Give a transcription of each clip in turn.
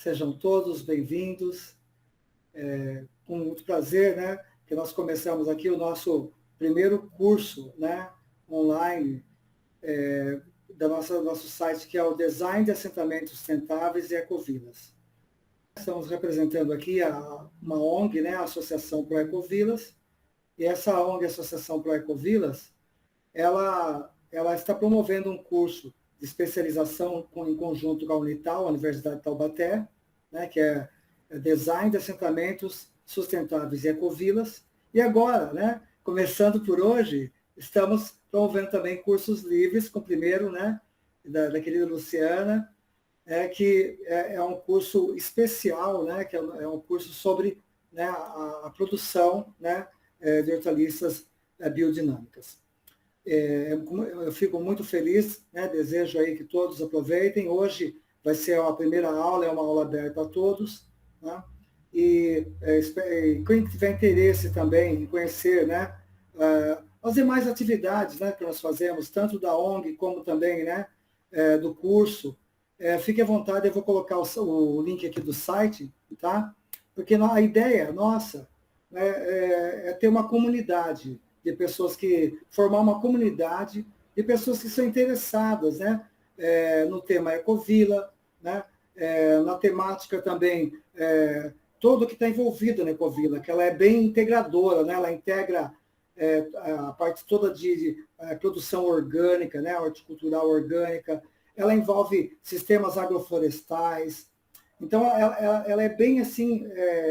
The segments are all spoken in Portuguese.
Sejam todos bem-vindos. Com muito prazer, né, que nós começamos aqui o nosso primeiro curso, né, online, do nosso site, que é o Design de Assentamentos Sustentáveis e Ecovilas. Estamos representando aqui uma ONG, né, a Associação Pro Ecovilas, e essa ONG, a Associação Pro Ecovilas, ela está promovendo um curso de especialização em conjunto com a Unital, a Universidade de Taubaté, né, que é Design de Assentamentos Sustentáveis e Ecovilas. E agora, né, começando por hoje, estamos promovendo também cursos livres, com o primeiro, né, da querida Luciana, que é um curso especial, né, que é um curso sobre, né, a produção, né, de hortaliças biodinâmicas. Eu fico muito feliz, né, desejo aí que todos aproveitem. Hoje vai ser a primeira aula, é uma aula aberta a todos, né? E quem tiver interesse também em conhecer, né, as demais atividades, né, que nós fazemos, tanto da ONG como também, né, do curso, fique à vontade, eu vou colocar o link aqui do site, tá? Porque a ideia nossa, né, é ter uma comunidade de pessoas formar uma comunidade de pessoas que são interessadas, né, no tema Ecovila, né, na temática também, todo que está envolvido na Ecovila, que ela é bem integradora, né, ela integra a parte toda de produção orgânica, né, horticultural orgânica, ela envolve sistemas agroflorestais. Então, ela é bem assim,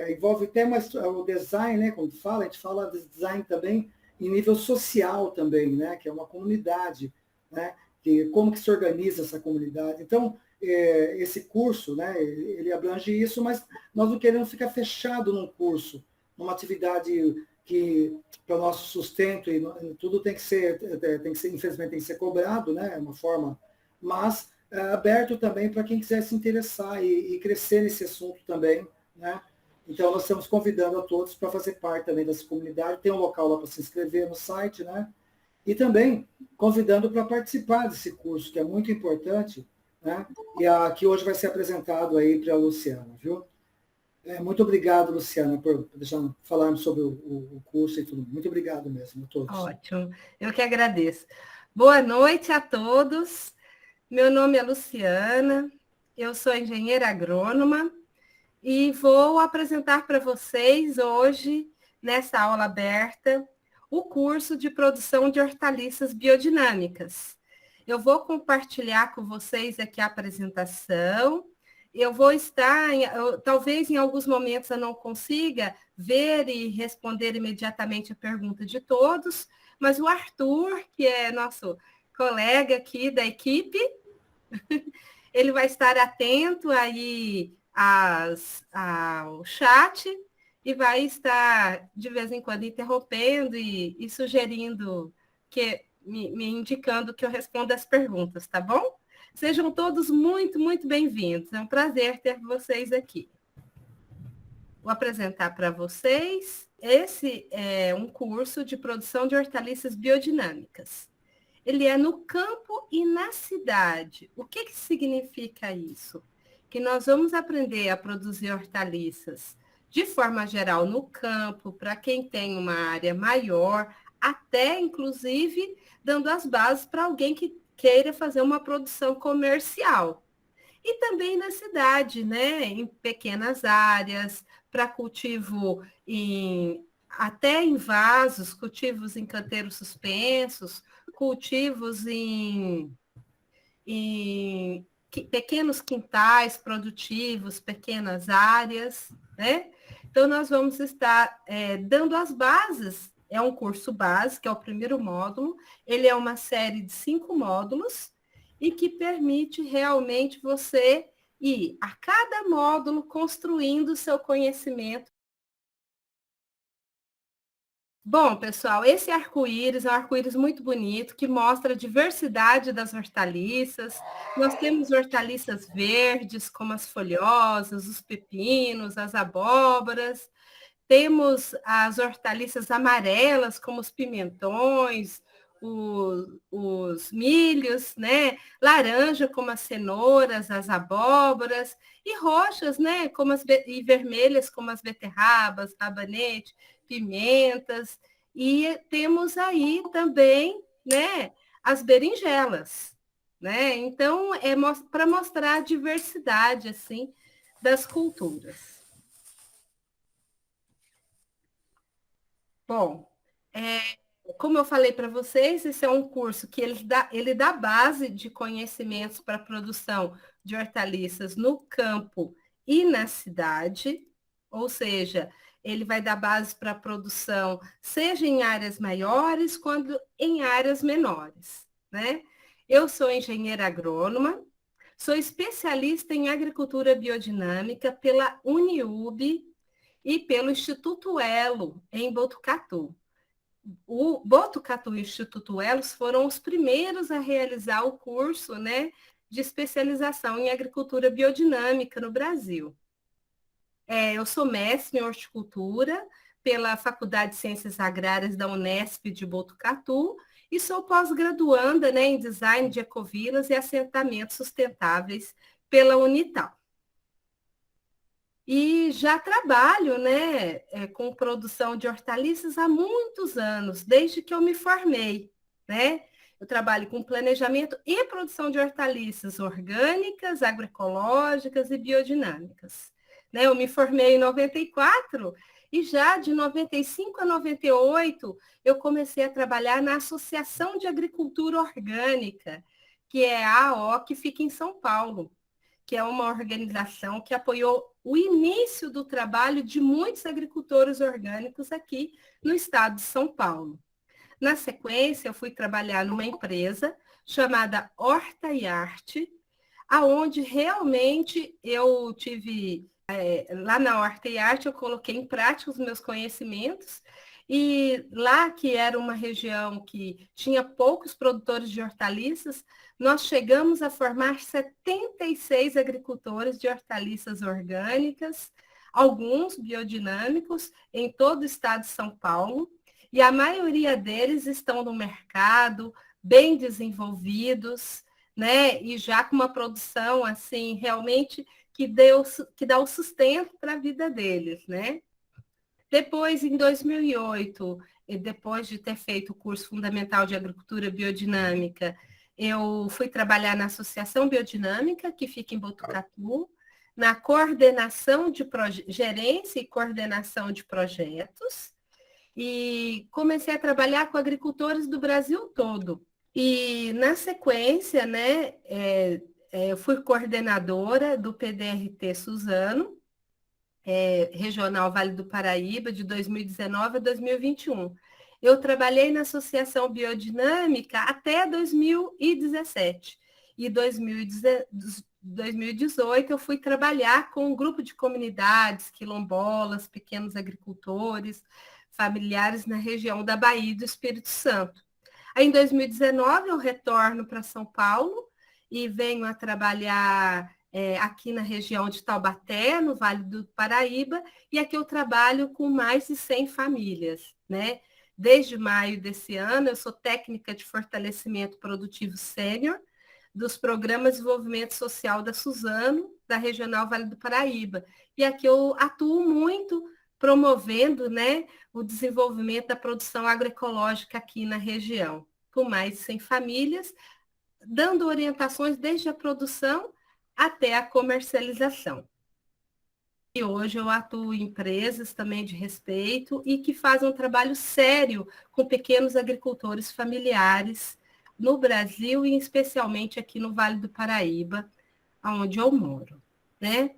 envolve até o design, né, como fala, a gente fala de design também em nível social também, né, que é uma comunidade, né, como que se organiza essa comunidade. Então, esse curso, né, ele abrange isso, mas nós não queremos ficar fechado num curso, numa atividade que, para o nosso sustento, e tudo tem que ser, infelizmente, tem que ser cobrado, né, é uma forma, mas aberto também para quem quiser se interessar e crescer nesse assunto também, né. Então, nós estamos convidando a todos para fazer parte também dessa comunidade. Tem um local lá para se inscrever no site, né? E também convidando para participar desse curso, que é muito importante, né? E que hoje vai ser apresentado aí para a Luciana, viu? Muito obrigado, Luciana, por deixar falarmos sobre o curso e tudo. Muito obrigado mesmo a todos. Ótimo, eu que agradeço. Boa noite a todos. Meu nome é Luciana, eu sou engenheira agrônoma e vou apresentar para vocês hoje, nessa aula aberta, o curso de produção de hortaliças biodinâmicas. Eu vou compartilhar com vocês aqui a apresentação. Eu vou estar, talvez em alguns momentos eu não consiga ver e responder imediatamente a pergunta de todos, mas o Arthur, que é nosso colega aqui da equipe, ele vai estar atento aí ao chat e vai estar, de vez em quando, interrompendo e sugerindo, me indicando que eu responda as perguntas, tá bom? Sejam todos muito, muito bem-vindos. É um prazer ter vocês aqui. Vou apresentar para vocês. Esse é um curso de produção de hortaliças biodinâmicas. Ele é no campo e na cidade. O que significa isso? Que nós vamos aprender a produzir hortaliças de forma geral no campo, para quem tem uma área maior, até inclusive dando as bases para alguém que queira fazer uma produção comercial. E também na cidade, né? Em pequenas áreas, para cultivo até em vasos, cultivos em canteiros suspensos, cultivos em pequenos quintais produtivos, pequenas áreas, né? Então, nós vamos estar dando as bases. É um curso básico, é o primeiro módulo. Ele é uma série de 5 módulos e que permite realmente você ir a cada módulo construindo o seu conhecimento. Bom, pessoal, esse arco-íris é um arco-íris muito bonito, que mostra a diversidade das hortaliças. Nós temos hortaliças verdes, como as folhosas, os pepinos, as abóboras. Temos as hortaliças amarelas, como os pimentões, os milhos, né? Laranja, como as cenouras, as abóboras, e roxas, né? E vermelhas, como as beterrabas, rabanete, pimentas. E temos aí também, né, as berinjelas, né? Então, é para mostrar a diversidade, assim, das culturas. Bom, como eu falei para vocês, esse é um curso que ele dá base de conhecimentos para a produção de hortaliças no campo e na cidade, ou seja, ele vai dar base para a produção, seja em áreas maiores, quanto em áreas menores, né? Eu sou engenheira agrônoma, sou especialista em agricultura biodinâmica pela Uniub e pelo Instituto Elo, em Botucatu. O Botucatu e o Instituto Elos foram os primeiros a realizar o curso, né, de especialização em agricultura biodinâmica no Brasil. Eu sou mestre em horticultura pela Faculdade de Ciências Agrárias da Unesp de Botucatu e sou pós-graduanda, né, em design de ecovilas e assentamentos sustentáveis pela Unital. E já trabalho, né, com produção de hortaliças há muitos anos, desde que eu me formei, né? Eu trabalho com planejamento e produção de hortaliças orgânicas, agroecológicas e biodinâmicas. Né? Eu me formei em 94 e já de 95 a 98 eu comecei a trabalhar na Associação de Agricultura Orgânica, que é a AO, que fica em São Paulo, que é uma organização que apoiou o início do trabalho de muitos agricultores orgânicos aqui no estado de São Paulo. Na sequência, eu fui trabalhar numa empresa chamada Horta e Arte, aonde realmente eu tive, lá na Horta e Arte, eu coloquei em prática os meus conhecimentos, e lá, que era uma região que tinha poucos produtores de hortaliças, nós chegamos a formar 76 agricultores de hortaliças orgânicas, alguns biodinâmicos, em todo o estado de São Paulo, e a maioria deles estão no mercado, bem desenvolvidos, né? E já com uma produção assim realmente que dá o sustento para a vida deles, né? Depois, em 2008, depois de ter feito o curso fundamental de agricultura biodinâmica, eu fui trabalhar na Associação Biodinâmica, que fica em Botucatu, na coordenação de gerência e coordenação de projetos, e comecei a trabalhar com agricultores do Brasil todo. E, na sequência, né, eu fui coordenadora do PDRT Suzano, Regional Vale do Paraíba, de 2019 a 2021. Eu trabalhei na Associação Biodinâmica até 2017. E em 2018 eu fui trabalhar com um grupo de comunidades, quilombolas, pequenos agricultores, familiares na região da Bahia e do Espírito Santo. Aí, em 2019, eu retorno para São Paulo e venho a trabalhar aqui na região de Taubaté, no Vale do Paraíba, e aqui eu trabalho com mais de 100 famílias, né? Desde maio desse ano, eu sou técnica de fortalecimento produtivo sênior dos programas de desenvolvimento social da Suzano, da Regional Vale do Paraíba. E aqui eu atuo muito promovendo, né, o desenvolvimento da produção agroecológica aqui na região, com mais de 100 famílias, dando orientações desde a produção até a comercialização. E hoje eu atuo em empresas também de respeito e que fazem um trabalho sério com pequenos agricultores familiares no Brasil e especialmente aqui no Vale do Paraíba, onde eu moro, né?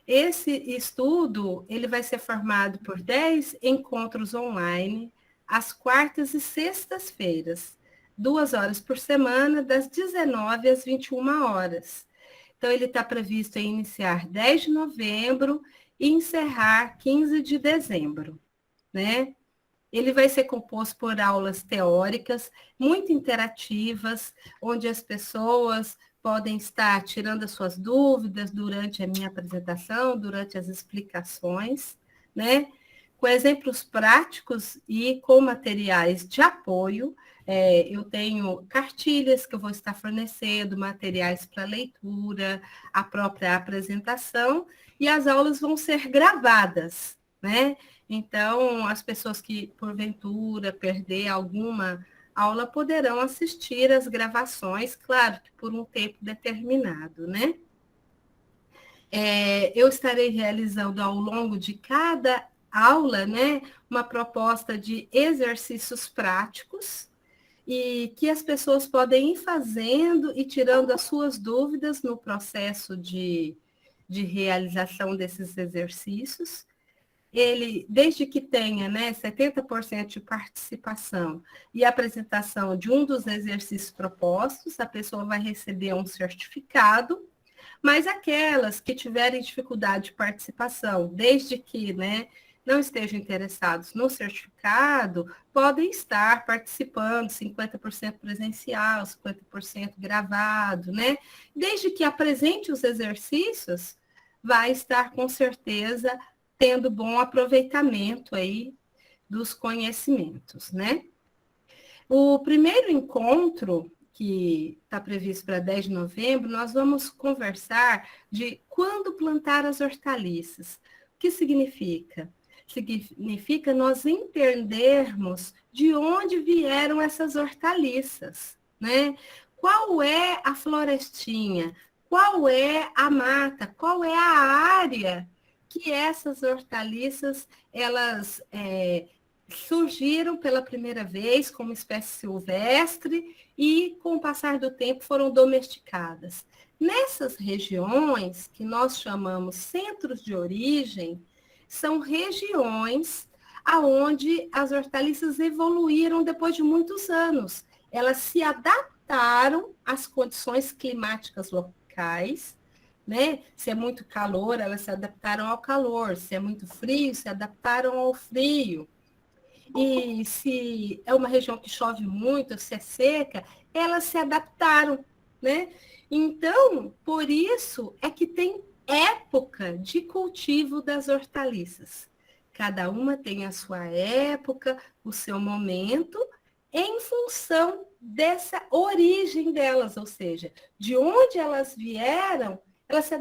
Esse estudo ele vai ser formado por 10 encontros online, às quartas e sextas-feiras, 2 horas por semana, das 19 às 21 horas. Então, ele está previsto em iniciar 10 de novembro e encerrar 15 de dezembro, né? Ele vai ser composto por aulas teóricas, muito interativas, onde as pessoas podem estar tirando as suas dúvidas durante a minha apresentação, durante as explicações, né? Com exemplos práticos e com materiais de apoio, Eu tenho cartilhas que eu vou estar fornecendo, materiais para leitura, a própria apresentação, e as aulas vão ser gravadas, né? Então, as pessoas que, porventura, perder alguma aula poderão assistir às gravações, claro que por um tempo determinado, né? Eu estarei realizando ao longo de cada aula, né, uma proposta de exercícios práticos e que as pessoas podem ir fazendo e tirando as suas dúvidas no processo de realização desses exercícios. Ele, desde que tenha, né, 70% de participação e apresentação de um dos exercícios propostos, a pessoa vai receber um certificado, mas aquelas que tiverem dificuldade de participação, desde que, né, não estejam interessados no certificado, podem estar participando 50% presencial, 50% gravado, né? Desde que apresente os exercícios, vai estar com certeza tendo bom aproveitamento aí dos conhecimentos, né? O primeiro encontro, que está previsto para 10 de novembro, nós vamos conversar de quando plantar as hortaliças. O que significa? Significa nós entendermos de onde vieram essas hortaliças, né? Qual é a florestinha? Qual é a mata? Qual é a área que essas hortaliças, elas surgiram pela primeira vez como espécie silvestre e, com o passar do tempo, foram domesticadas. Nessas regiões, que nós chamamos centros de origem, são regiões aonde as hortaliças evoluíram depois de muitos anos. Elas se adaptaram às condições climáticas locais, né? Se é muito calor, elas se adaptaram ao calor. Se é muito frio, se adaptaram ao frio. E se é uma região que chove muito, se é seca, elas se adaptaram, né? Então, por isso é que tem época de cultivo das hortaliças. Cada uma tem a sua época, o seu momento, em função dessa origem delas, ou seja, de onde elas vieram, elas se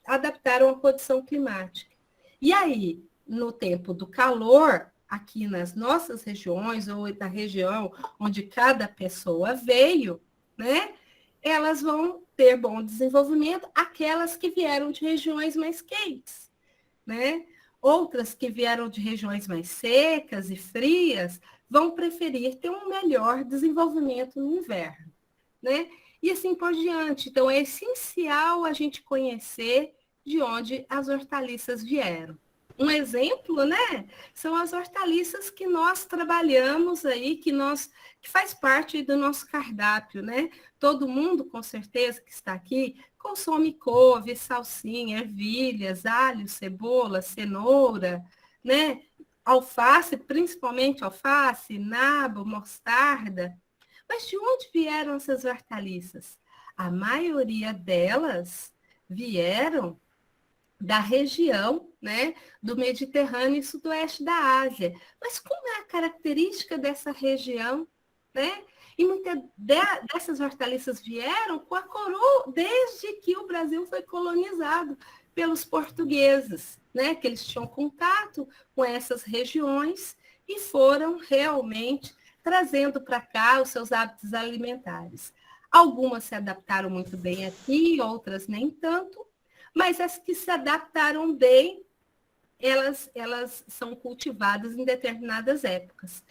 adaptaram à condição climática. E aí, no tempo do calor, aqui nas nossas regiões, ou na região onde cada pessoa veio, né? Elas vão ter bom desenvolvimento, aquelas que vieram de regiões mais quentes, né? Outras que vieram de regiões mais secas e frias vão preferir ter um melhor desenvolvimento no inverno, né? E assim por diante. Então, é essencial a gente conhecer de onde as hortaliças vieram. Um exemplo, né, são as hortaliças que nós trabalhamos aí, que faz parte do nosso cardápio, né? Todo mundo, com certeza, que está aqui, consome couve, salsinha, ervilhas, alho, cebola, cenoura, né? Alface, principalmente alface, nabo, mostarda. Mas de onde vieram essas hortaliças? A maioria delas vieram da região, né, do Mediterrâneo e sudoeste da Ásia. Mas como é a característica dessa região, né? E muitas dessas hortaliças vieram com a coroa desde que o Brasil foi colonizado pelos portugueses, né? Que eles tinham contato com essas regiões e foram realmente trazendo para cá os seus hábitos alimentares. Algumas se adaptaram muito bem aqui, outras nem tanto, mas as que se adaptaram bem, elas são cultivadas em determinadas épocas.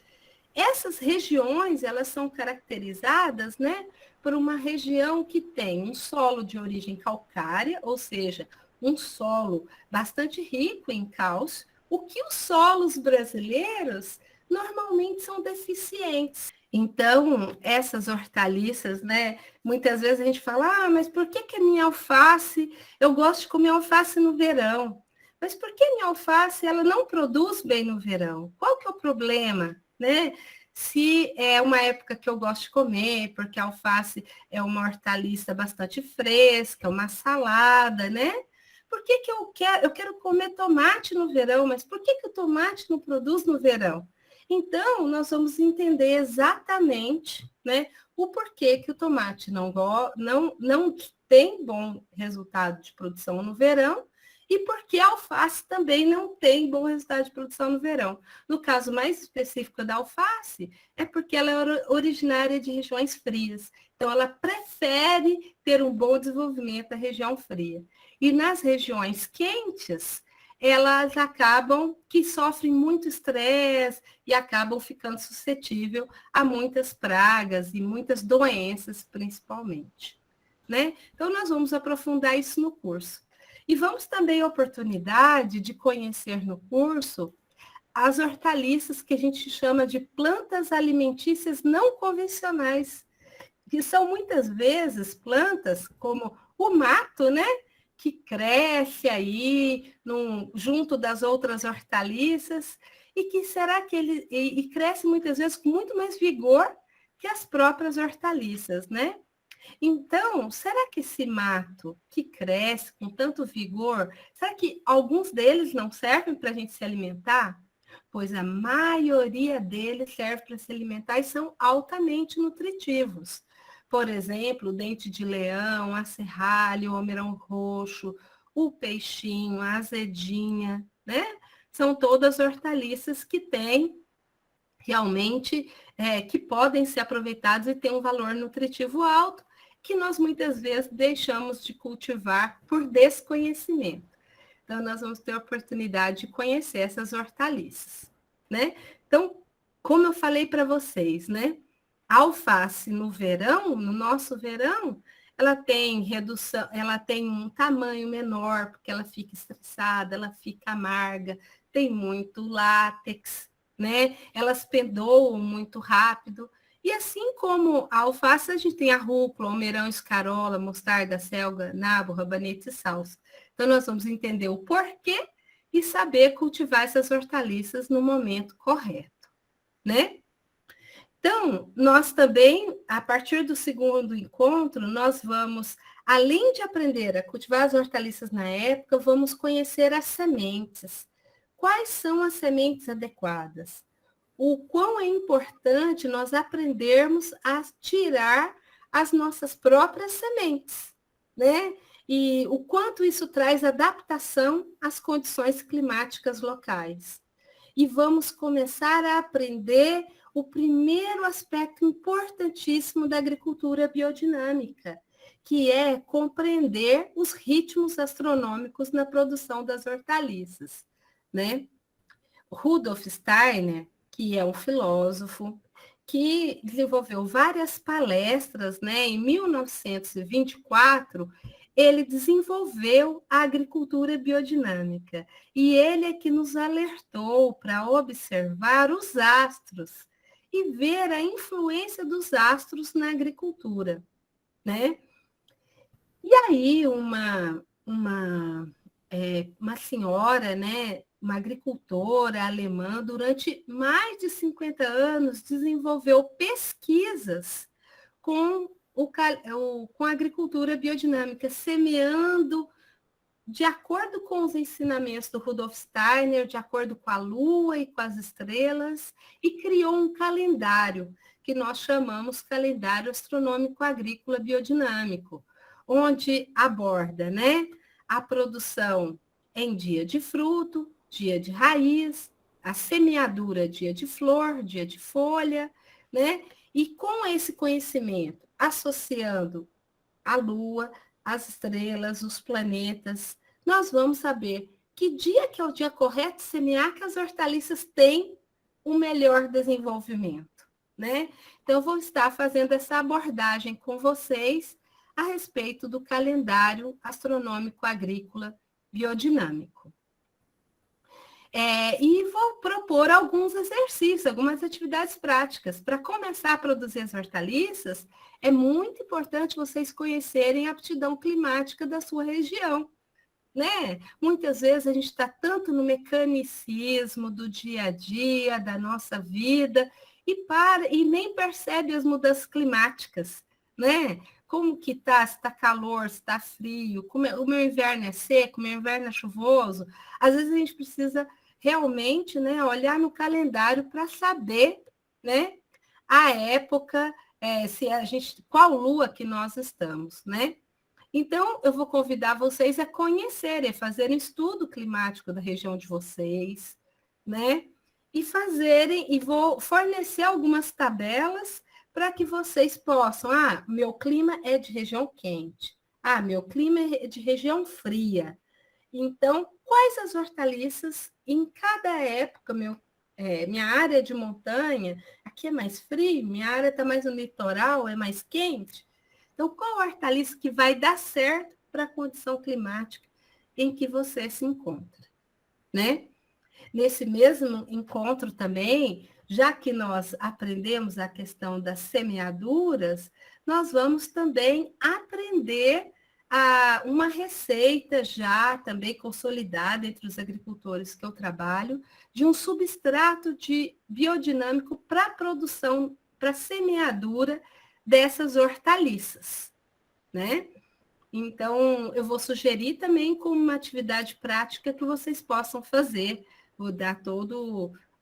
Essas regiões, elas são caracterizadas, né, por uma região que tem um solo de origem calcária, ou seja, um solo bastante rico em cálcio, o que os solos brasileiros normalmente são deficientes. Então, essas hortaliças, né? Muitas vezes a gente fala, mas por que a minha alface, eu gosto de comer alface no verão? Mas por que a minha alface, ela não produz bem no verão? Qual que é o problema, né? Se é uma época que eu gosto de comer, porque a alface é uma hortaliça bastante fresca, uma salada, né? Por que eu quero comer tomate no verão, mas por que o tomate não produz no verão? Então, nós vamos entender exatamente, né, o porquê que o tomate não tem bom resultado de produção no verão e porque a alface também não tem bom resultado de produção no verão. No caso mais específico da alface, é porque ela é originária de regiões frias. Então, ela prefere ter um bom desenvolvimento da região fria. E nas regiões quentes, elas acabam que sofrem muito estresse e acabam ficando suscetíveis a muitas pragas e muitas doenças, principalmente. Né? Então, nós vamos aprofundar isso no curso. E vamos também a oportunidade de conhecer no curso as hortaliças que a gente chama de plantas alimentícias não convencionais, que são muitas vezes plantas como o mato, né? Que cresce aí junto das outras hortaliças e que será que ele cresce muitas vezes com muito mais vigor que as próprias hortaliças, né? Então, será que esse mato que cresce com tanto vigor, será que alguns deles não servem para a gente se alimentar? Pois a maioria deles serve para se alimentar e são altamente nutritivos. Por exemplo, o dente de leão, a serralha, o almeirão roxo, o peixinho, a azedinha, né? São todas hortaliças que têm realmente, que podem ser aproveitados e têm um valor nutritivo alto, que nós muitas vezes deixamos de cultivar por desconhecimento. Então, nós vamos ter a oportunidade de conhecer essas hortaliças, né? Então, como eu falei para vocês, né? A alface no verão, no nosso verão, ela tem redução, ela tem um tamanho menor, porque ela fica estressada, ela fica amarga, tem muito látex, né? Elas pendoam muito rápido. E assim como a alface, a gente tem a rúcula, almeirão, escarola, mostarda, selga, nabo, rabanete e salsa. Então, nós vamos entender o porquê e saber cultivar essas hortaliças no momento correto, né? Então, nós também, a partir do segundo encontro, nós vamos, além de aprender a cultivar as hortaliças na época, vamos conhecer as sementes. Quais são as sementes adequadas? O quão é importante nós aprendermos a tirar as nossas próprias sementes, né? E o quanto isso traz adaptação às condições climáticas locais. E vamos começar a aprender o primeiro aspecto importantíssimo da agricultura biodinâmica, que é compreender os ritmos astronômicos na produção das hortaliças, né? Rudolf Steiner, que é um filósofo, que desenvolveu várias palestras, né? Em 1924, ele desenvolveu a agricultura biodinâmica. E ele é que nos alertou para observar os astros e ver a influência dos astros na agricultura, né? E aí, uma senhora, né, uma agricultora alemã, durante mais de 50 anos, desenvolveu pesquisas com, com a agricultura biodinâmica, semeando de acordo com os ensinamentos do Rudolf Steiner, de acordo com a Lua e com as estrelas, e criou um calendário, que nós chamamos calendário astronômico agrícola biodinâmico, onde aborda, né, a produção em dia de fruto, dia de raiz, a semeadura dia de flor, dia de folha, né? E com esse conhecimento, associando a Lua, as estrelas, os planetas, nós vamos saber que dia que é o dia correto de semear que as hortaliças têm o melhor desenvolvimento, né? Então, eu vou estar fazendo essa abordagem com vocês a respeito do calendário astronômico agrícola biodinâmico. E vou propor alguns exercícios, algumas atividades práticas. Para começar a produzir as hortaliças, é muito importante vocês conhecerem a aptidão climática da sua região, né? Muitas vezes a gente está tanto no mecanicismo do dia a dia, da nossa vida, e nem percebe as mudanças climáticas, né? Como que está, se está calor, se está frio, o meu inverno é seco, o meu inverno é chuvoso. Às vezes a gente precisa realmente, né, olhar no calendário para saber, né, a época, se a gente, qual lua que nós estamos, né? Então, eu vou convidar vocês a conhecerem, fazerem estudo climático da região de vocês, né? E fazerem, e vou fornecer algumas tabelas para que vocês possam. Ah, meu clima é de região quente. Ah, meu clima é de região fria. Então, quais as hortaliças em cada época, minha área de montanha, aqui é mais frio, minha área está mais no litoral, é mais quente. Então, qual hortaliça que vai dar certo para a condição climática em que você se encontra, né? Nesse mesmo encontro também, já que nós aprendemos a questão das semeaduras, nós vamos também aprender uma receita já também consolidada entre os agricultores que eu trabalho, de um substrato biodinâmico para a produção, para a semeadura dessas hortaliças, né? Então, eu vou sugerir também como uma atividade prática que vocês possam fazer. Vou dar toda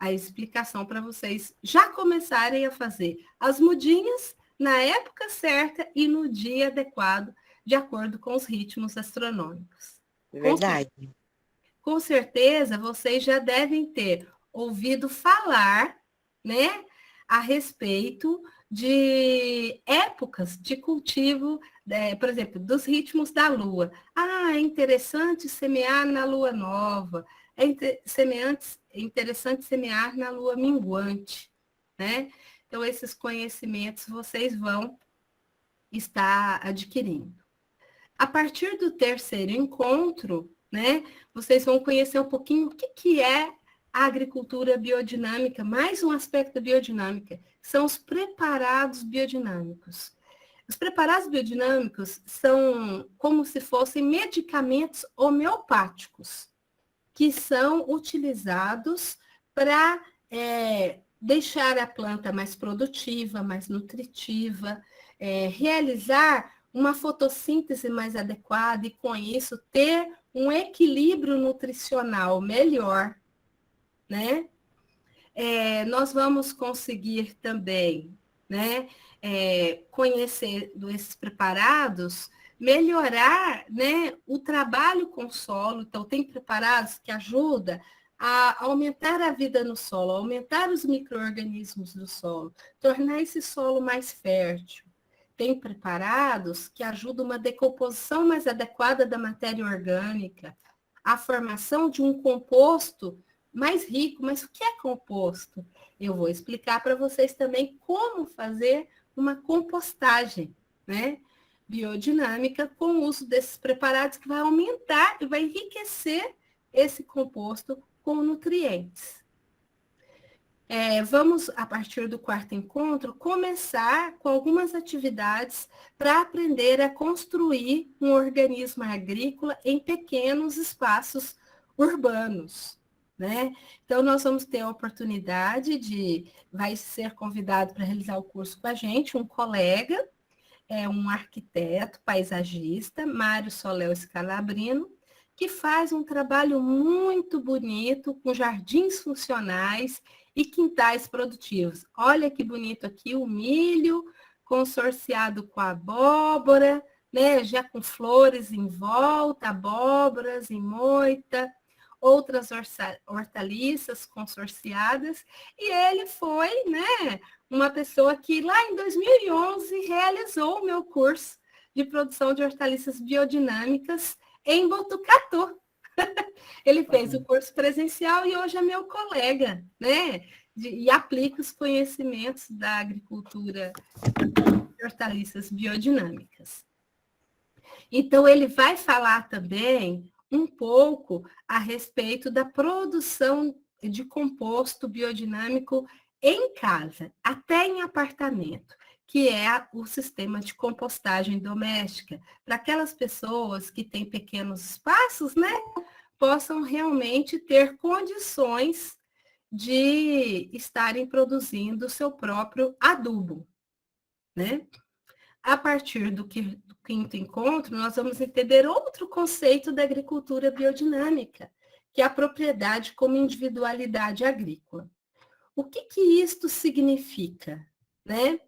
a explicação para vocês já começarem a fazer as mudinhas na época certa e no dia adequado, de acordo com os ritmos astronômicos. Verdade. Com certeza, vocês já devem ter ouvido falar, né, a respeito de épocas de cultivo, por exemplo, dos ritmos da lua. Ah, é interessante semear na lua nova, é interessante semear na lua minguante, né? Então, esses conhecimentos vocês vão estar adquirindo. A partir do terceiro encontro, né, vocês vão conhecer um pouquinho o que é a agricultura biodinâmica, mais um aspecto da biodinâmica, são os preparados biodinâmicos. Os preparados biodinâmicos são como se fossem medicamentos homeopáticos, que são utilizados para deixar a planta mais produtiva, mais nutritiva, realizar uma fotossíntese mais adequada e, com isso, ter um equilíbrio nutricional melhor, né? Nós vamos conseguir também, né, conhecer esses preparados, melhorar, né, o trabalho com o solo. Então, tem preparados que ajudam a aumentar a vida no solo, aumentar os micro-organismos do solo, tornar esse solo mais fértil. Tem preparados que ajudam uma decomposição mais adequada da matéria orgânica, a formação de um composto mais rico. Mas o que é composto? Eu vou explicar para vocês também como fazer uma compostagem, né, biodinâmica com o uso desses preparados, que vai aumentar e vai enriquecer esse composto com nutrientes. Vamos, a partir do quarto encontro, começar com algumas atividades para aprender a construir um organismo agrícola em pequenos espaços urbanos, né? Então, nós vamos ter a oportunidade vai ser convidado para realizar o curso com a gente, um colega, um arquiteto paisagista, Mário Soléu Scalabrino, que faz um trabalho muito bonito, com jardins funcionais e quintais produtivos. Olha que bonito aqui o milho consorciado com a abóbora, né? Já com flores em volta, abóboras em moita, outras hortaliças consorciadas. E ele foi, né, uma pessoa que lá em 2011 realizou o meu curso de produção de hortaliças biodinâmicas em Botucatu. Ele fez o curso presencial e hoje é meu colega, né? E aplica os conhecimentos da agricultura de hortaliças biodinâmicas. Então, ele vai falar também um pouco a respeito da produção de composto biodinâmico em casa, até em apartamento, que é o sistema de compostagem doméstica, para aquelas pessoas que têm pequenos espaços, né, possam realmente ter condições de estarem produzindo o seu próprio adubo, né? A partir do quinto encontro, nós vamos entender outro conceito da agricultura biodinâmica, que é a propriedade como individualidade agrícola. O que isto significa, né?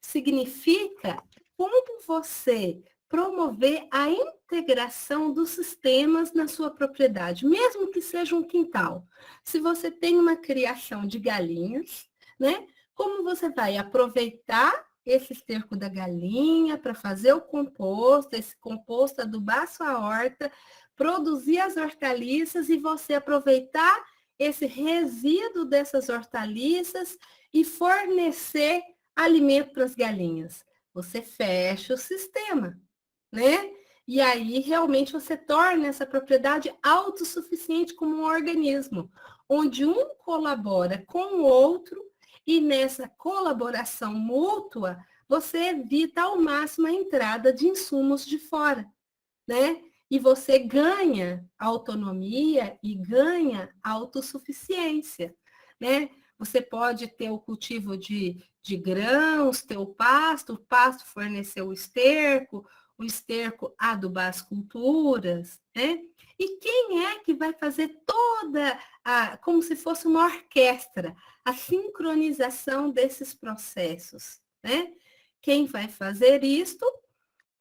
Significa como você promover a integração dos sistemas na sua propriedade, mesmo que seja um quintal. Se você tem uma criação de galinhas, né? Como você vai aproveitar esse esterco da galinha para fazer o composto, esse composto adubar sua horta, produzir as hortaliças e você aproveitar esse resíduo dessas hortaliças e fornecer alimento para as galinhas. Você fecha o sistema, né? E aí realmente você torna essa propriedade autossuficiente como um organismo, onde um colabora com o outro e nessa colaboração mútua você evita ao máximo a entrada de insumos de fora, né? E você ganha autonomia e ganha autossuficiência, né? Você pode ter o cultivo de grãos, ter o pasto fornecer o esterco adubar as culturas, né? E quem é que vai fazer toda como se fosse uma orquestra, a sincronização desses processos, né? Quem vai fazer isto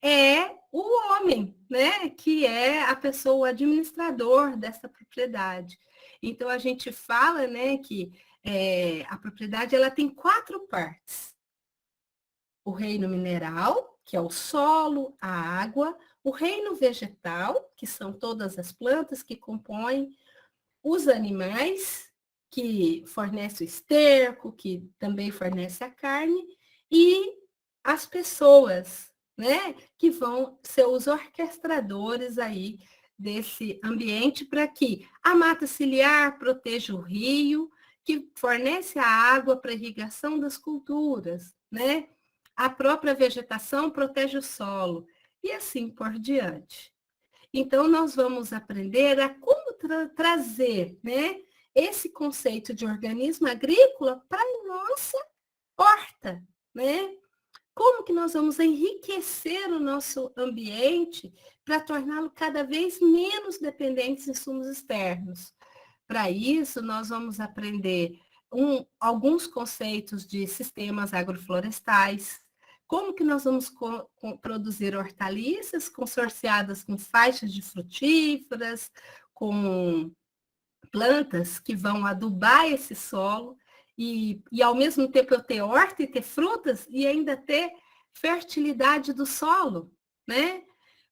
é o homem, né? Que é a pessoa, o administrador dessa propriedade. Então, a gente fala, né, que a propriedade ela tem 4 partes. O reino mineral, que é o solo, a água, o reino vegetal, que são todas as plantas que compõem, os animais, que fornecem o esterco, que também fornece a carne, e as pessoas, né, que vão ser os orquestradores aí desse ambiente para que a mata ciliar proteja o rio, que fornece a água para irrigação das culturas, né? A própria vegetação protege o solo e assim por diante. Então, nós vamos aprender a como trazer, né, esse conceito de organismo agrícola para a nossa horta, né? Como que nós vamos enriquecer o nosso ambiente para torná-lo cada vez menos dependente de insumos externos? Para isso, nós vamos aprender alguns conceitos de sistemas agroflorestais, como que nós vamos produzir hortaliças consorciadas com faixas de frutíferas, com plantas que vão adubar esse solo e ao mesmo tempo eu ter horta e ter frutas e ainda ter fertilidade do solo, né?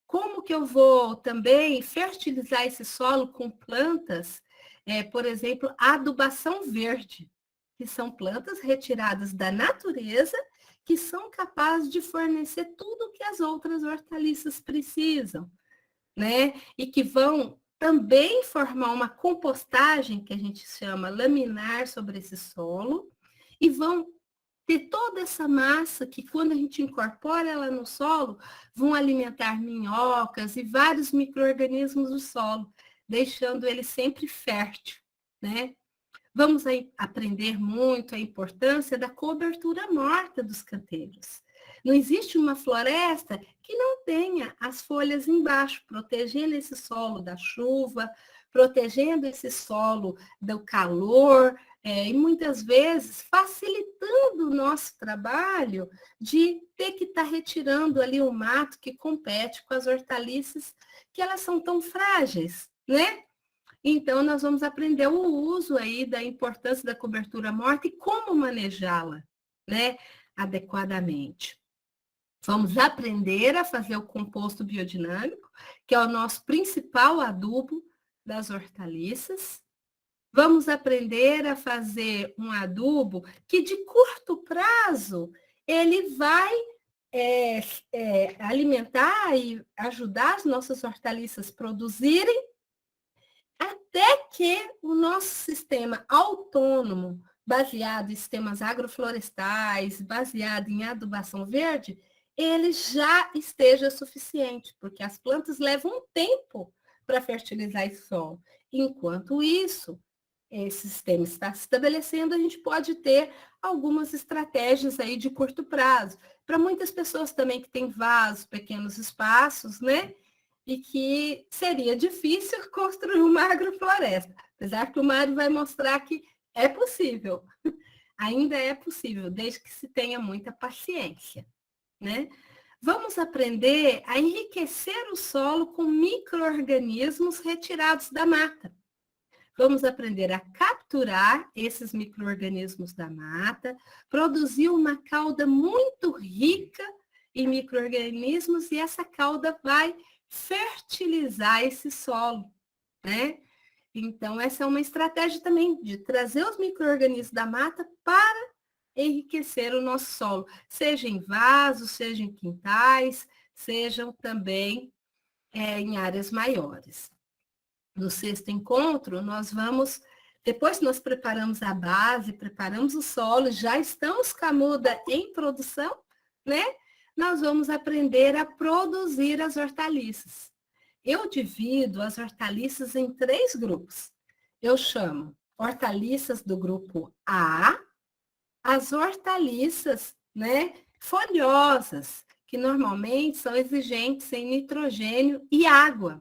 Como que eu vou também fertilizar esse solo com plantas, por exemplo, adubação verde, que são plantas retiradas da natureza que são capazes de fornecer tudo o que as outras hortaliças precisam, né? E que vão também formar uma compostagem, que a gente chama laminar, sobre esse solo, e vão ter toda essa massa que, quando a gente incorpora ela no solo, vão alimentar minhocas e vários micro-organismos do solo, deixando ele sempre fértil, né? Vamos aí aprender muito a importância da cobertura morta dos canteiros. Não existe uma floresta que não tenha as folhas embaixo, protegendo esse solo da chuva, protegendo esse solo do calor, e muitas vezes facilitando o nosso trabalho de ter que estar retirando ali o mato que compete com as hortaliças, que elas são tão frágeis, né? Então, nós vamos aprender o uso aí da importância da cobertura morta e como manejá-la, né, adequadamente. Vamos aprender a fazer o composto biodinâmico, que é o nosso principal adubo das hortaliças. Vamos aprender a fazer um adubo que, de curto prazo, ele vai alimentar e ajudar as nossas hortaliças a produzirem, até que o nosso sistema autônomo, baseado em sistemas agroflorestais, baseado em adubação verde, ele já esteja suficiente, porque as plantas levam um tempo para fertilizar esse solo. Enquanto isso, esse sistema está se estabelecendo, a gente pode ter algumas estratégias aí de curto prazo. Para muitas pessoas também que têm vasos, pequenos espaços, né? e que seria difícil construir uma agrofloresta, apesar que o Mário vai mostrar que é possível, ainda é possível, desde que se tenha muita paciência, né? Vamos aprender a enriquecer o solo com micro-organismos retirados da mata. Vamos aprender a capturar esses micro-organismos da mata, produzir uma cauda muito rica em micro-organismos e essa cauda vai fertilizar esse solo, né? Então, essa é uma estratégia também de trazer os micro-organismos da mata para enriquecer o nosso solo, seja em vasos, seja em quintais, sejam também em áreas maiores. No sexto encontro, nós vamos, depois que nós preparamos a base, preparamos o solo, já estamos com a muda em produção, né? Nós vamos aprender a produzir as hortaliças. Eu divido as hortaliças em 3 grupos. Eu chamo hortaliças do grupo A, as hortaliças, né, folhosas, que normalmente são exigentes em nitrogênio e água.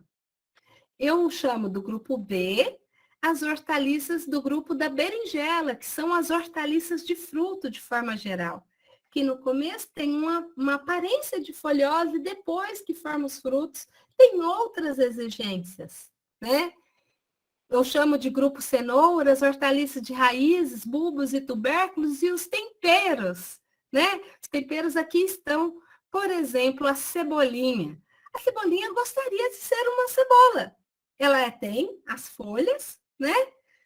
Eu chamo do grupo B as hortaliças do grupo da berinjela, que são as hortaliças de fruto, de forma geral, que no começo tem uma aparência de folhosa e depois que forma os frutos, tem outras exigências, né? Eu chamo de grupo cenouras, hortaliças de raízes, bulbos e tubérculos e os temperos, né? Os temperos aqui estão, por exemplo, a cebolinha. A cebolinha gostaria de ser uma cebola. Ela tem as folhas, né?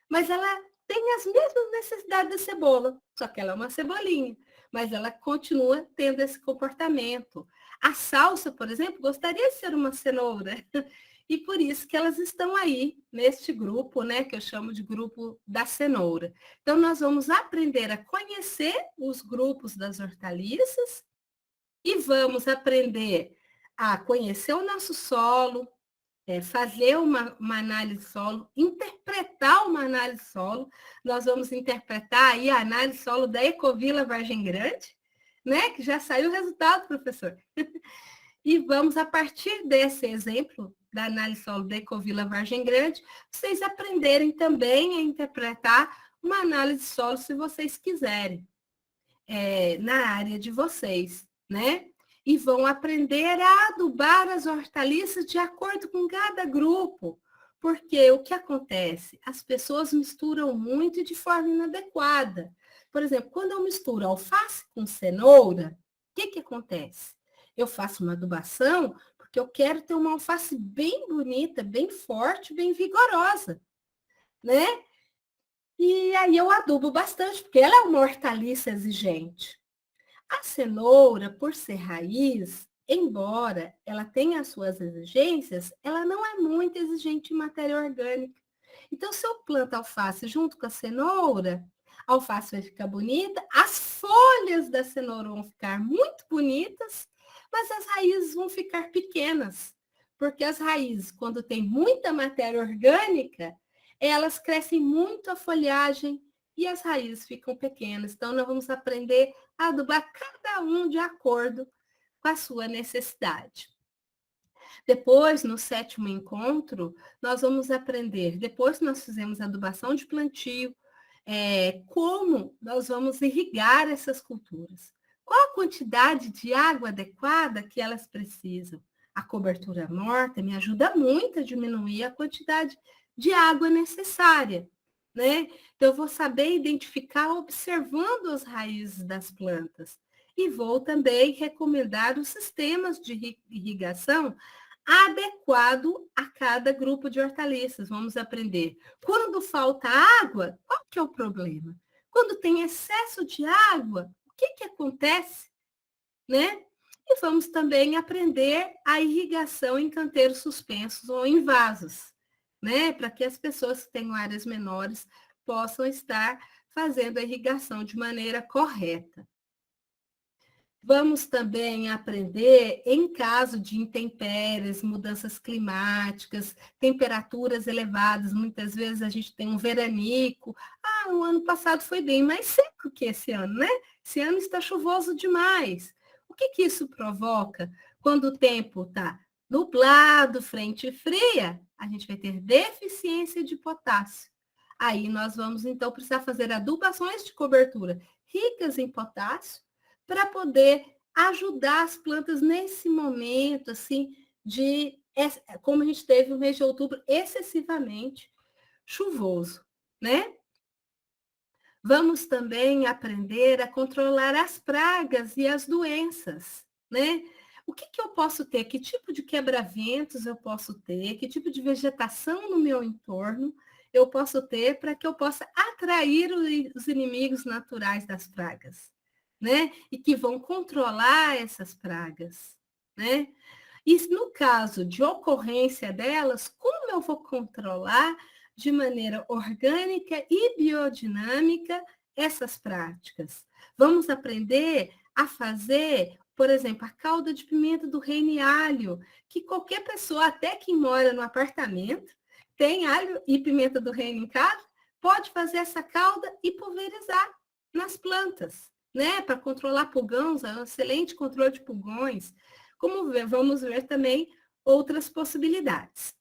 Mas ela tem as mesmas necessidades da cebola, só que ela é uma cebolinha, mas ela continua tendo esse comportamento. A salsa, por exemplo, gostaria de ser uma cenoura. E por isso que elas estão aí neste grupo, né, que eu chamo de grupo da cenoura. Então, nós vamos aprender a conhecer os grupos das hortaliças e vamos aprender a conhecer o nosso solo, fazer uma análise solo, interpretar uma análise solo. Nós vamos interpretar aí a análise solo da Ecovila Vargem Grande, né, que já saiu o resultado, professor. E vamos, a partir desse exemplo da análise solo da Ecovila Vargem Grande, vocês aprenderem também a interpretar uma análise solo, se vocês quiserem, na área de vocês, né? E vão aprender a adubar as hortaliças de acordo com cada grupo. Porque o que acontece? As pessoas misturam muito e de forma inadequada. Por exemplo, quando eu misturo alface com cenoura, o que acontece? Eu faço uma adubação porque eu quero ter uma alface bem bonita, bem forte, bem vigorosa, né? E aí eu adubo bastante, porque ela é uma hortaliça exigente. A cenoura, por ser raiz, embora ela tenha as suas exigências, ela não é muito exigente em matéria orgânica. Então, se eu planto alface junto com a cenoura, a alface vai ficar bonita, as folhas da cenoura vão ficar muito bonitas, mas as raízes vão ficar pequenas. Porque as raízes, quando tem muita matéria orgânica, elas crescem muito a folhagem e as raízes ficam pequenas. Então, nós vamos aprender a adubar cada um de acordo com a sua necessidade. Depois, no 7º encontro, nós vamos aprender, depois que nós fizemos a adubação de plantio, como nós vamos irrigar essas culturas. Qual a quantidade de água adequada que elas precisam? A cobertura morta me ajuda muito a diminuir a quantidade de água necessária, né? Então, eu vou saber identificar observando as raízes das plantas. E vou também recomendar os sistemas de irrigação adequado a cada grupo de hortaliças. Vamos aprender. Quando falta água, qual que é o problema? Quando tem excesso de água, o que acontece? Né? E vamos também aprender a irrigação em canteiros suspensos ou em vasos, né? Para que as pessoas que tenham áreas menores possam estar fazendo a irrigação de maneira correta. Vamos também aprender, em caso de intempéries, mudanças climáticas, temperaturas elevadas, muitas vezes a gente tem um veranico. O ano passado foi bem mais seco que esse ano, né? Esse ano está chuvoso demais. O que isso provoca? Quando o tempo está nublado, frente fria, a gente vai ter deficiência de potássio. Aí nós vamos, então, precisar fazer adubações de cobertura ricas em potássio para poder ajudar as plantas nesse momento, assim, como a gente teve o mês de outubro excessivamente chuvoso, né? Vamos também aprender a controlar as pragas e as doenças, né? O que eu posso ter? Que tipo de quebra-ventos eu posso ter? Que tipo de vegetação no meu entorno eu posso ter para que eu possa atrair os inimigos naturais das pragas, né? E que vão controlar essas pragas, né? E no caso de ocorrência delas, como eu vou controlar de maneira orgânica e biodinâmica essas práticas? Vamos aprender a fazer, por exemplo, a calda de pimenta do reino e alho, que qualquer pessoa, até quem mora no apartamento, tem alho e pimenta do reino em casa, pode fazer essa calda e pulverizar nas plantas, né? Para controlar pulgões, é um excelente controle de pulgões. Vamos ver também outras possibilidades.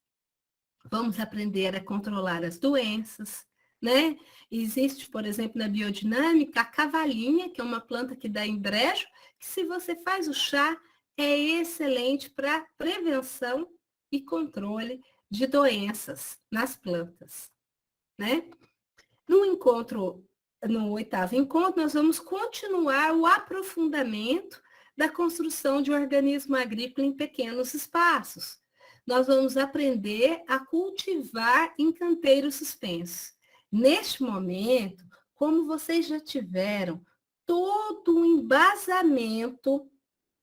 Vamos aprender a controlar as doenças, né? Existe, por exemplo, na biodinâmica, a cavalinha, que é uma planta que dá em brejo, que se você faz o chá, é excelente para prevenção e controle de doenças nas plantas, né? No oitavo encontro, nós vamos continuar o aprofundamento da construção de um organismo agrícola em pequenos espaços. Nós vamos aprender a cultivar em canteiros suspensos. Neste momento, como vocês já tiveram todo um embasamento,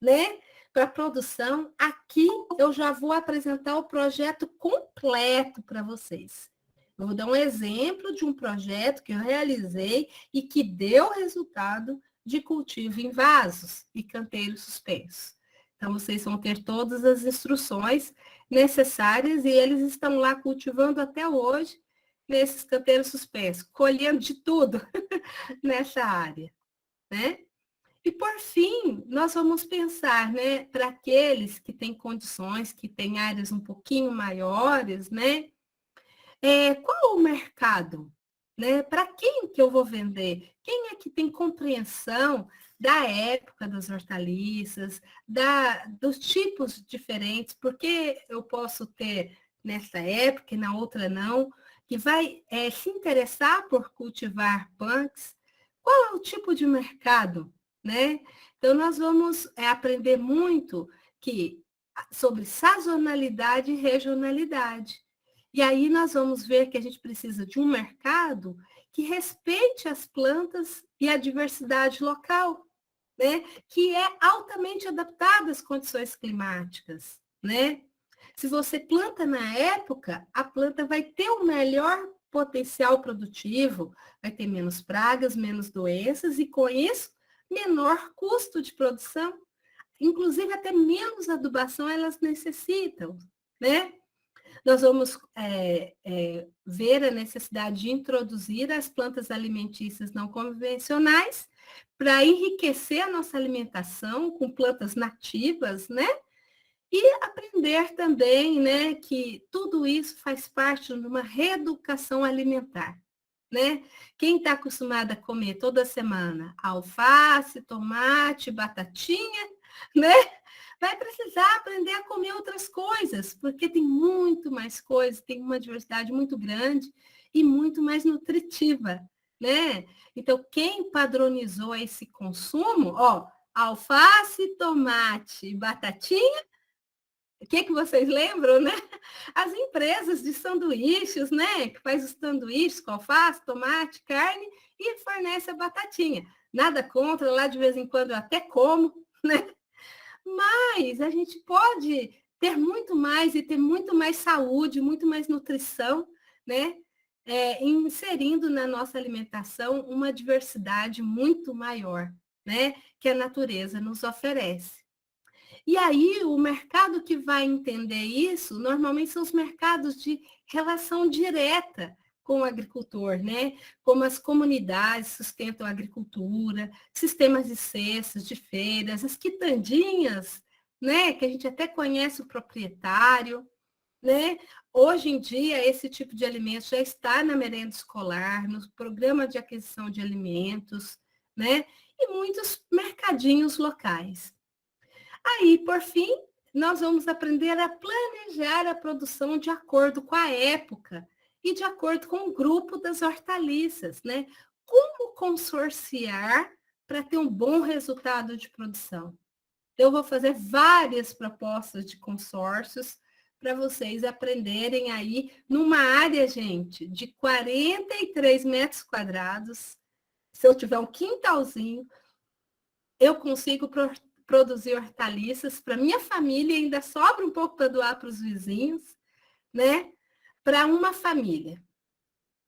né, para a produção, aqui eu já vou apresentar o projeto completo para vocês. Eu vou dar um exemplo de um projeto que eu realizei e que deu resultado de cultivo em vasos e canteiros suspensos. Então, vocês vão ter todas as instruções necessárias e eles estão lá cultivando até hoje nesses canteiros suspensos, colhendo de tudo nessa área, né? E, por fim, nós vamos pensar, né, para aqueles que têm condições, que têm áreas um pouquinho maiores, né? Qual o mercado? Né? Para quem que eu vou vender? Quem é que tem compreensão da época das hortaliças, dos tipos diferentes? Porque eu posso ter nessa época e na outra não, que vai se interessar por cultivar punks. Qual é o tipo de mercado? Né? Então, nós vamos aprender muito sobre sazonalidade e regionalidade. E aí nós vamos ver que a gente precisa de um mercado que respeite as plantas e a diversidade local, né? Que é altamente adaptada às condições climáticas, né? Se você planta na época, a planta vai ter o melhor potencial produtivo, vai ter menos pragas, menos doenças e, com isso, menor custo de produção. Inclusive, até menos adubação elas necessitam, né? Nós vamos ver a necessidade de introduzir as plantas alimentícias não convencionais para enriquecer a nossa alimentação com plantas nativas, né? E aprender também, né, que tudo isso faz parte de uma reeducação alimentar, né? Quem está acostumado a comer toda semana alface, tomate, batatinha, né? Vai precisar aprender a comer outras coisas, porque tem muito mais coisas, tem uma diversidade muito grande e muito mais nutritiva, né? Então, quem padronizou esse consumo, ó, alface, tomate, batatinha, o que vocês lembram, né? As empresas de sanduíches, né? Que faz os sanduíches com alface, tomate, carne e fornece a batatinha. Nada contra, lá de vez em quando eu até como, né? Mas a gente pode ter muito mais e ter muito mais saúde, muito mais nutrição, né? Inserindo na nossa alimentação uma diversidade muito maior, né? Que a natureza nos oferece. E aí, o mercado que vai entender isso, normalmente são os mercados de relação direta com o agricultor, né? Como as comunidades sustentam a agricultura, sistemas de cestas, de feiras, as quitandinhas, né? Que a gente até conhece o proprietário, né? Hoje em dia, esse tipo de alimento já está na merenda escolar, no programa de aquisição de alimentos, né? E muitos mercadinhos locais. Aí, por fim, nós vamos aprender a planejar a produção de acordo com a época e de acordo com o grupo das hortaliças, né? Como consorciar para ter um bom resultado de produção. Eu vou fazer várias propostas de consórcios para vocês aprenderem aí numa área, gente, de 43 metros quadrados. Se eu tiver um quintalzinho, eu consigo produzir hortaliças para minha família, ainda sobra um pouco para doar para os vizinhos, né? Para uma família.